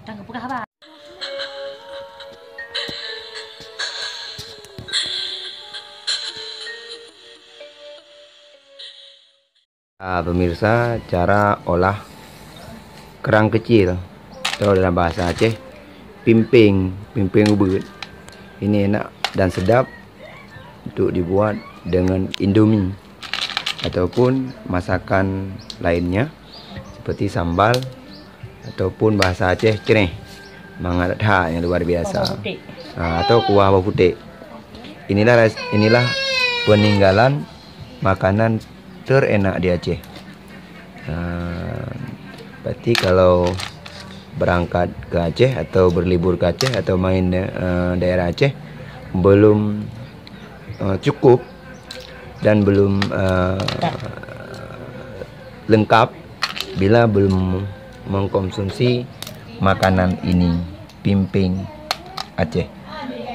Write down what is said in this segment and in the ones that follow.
Tangga pegah apa? Nah, pemirsa, cara olah kerang kecil atau dalam bahasa Aceh pimping ubud. Ini enak dan sedap untuk dibuat dengan indomie ataupun masakan lainnya seperti sambal ataupun bahasa Aceh ceneh mangat yang luar biasa. Nah, atau kuah bawang putih. Inilah peninggalan makanan terenak di Aceh. Berarti kalau berangkat ke Aceh atau berlibur ke Aceh atau main daerah Aceh belum cukup dan belum lengkap bila belum mengkonsumsi makanan ini, pimping Aceh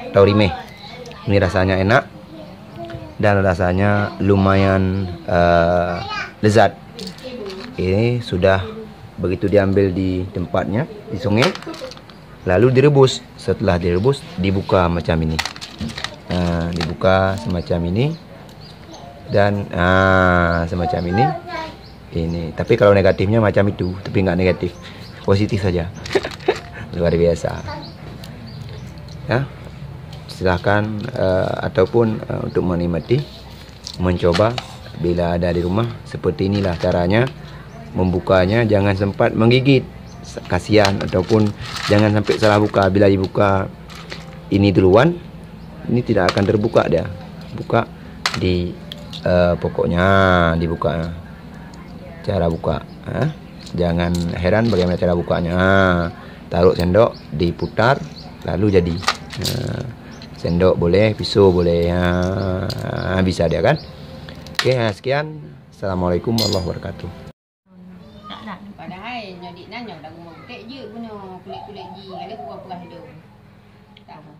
atau rimeh. Ini rasanya enak dan rasanya lumayan lezat. Ini sudah begitu diambil di tempatnya di sungai, lalu direbus. Setelah direbus dibuka macam ini. Dibuka semacam ini dan semacam ini. Tapi kalau negatifnya macam itu, tapi nggak negatif, positif saja. Luar biasa. Ya, silahkan ataupun untuk menikmati, mencoba bila ada di rumah. Seperti inilah caranya membukanya, jangan sempat menggigit, kasihan, ataupun jangan sampai salah buka. Bila dibuka ini duluan, ini tidak akan terbuka dia. Buka di pokoknya dibuka. Cara buka, jangan heran bagaimana cara bukanya. Taruh sendok, diputar, lalu jadi. Sendok boleh, pisau boleh, bisa dia kan. Oke, sekian. Assalamualaikum warahmatullahi wabarakatuh. Padahal nyodik nanya dah gumau tek je punya kulit-kulit ji kalau bukan hidung. Tak apa.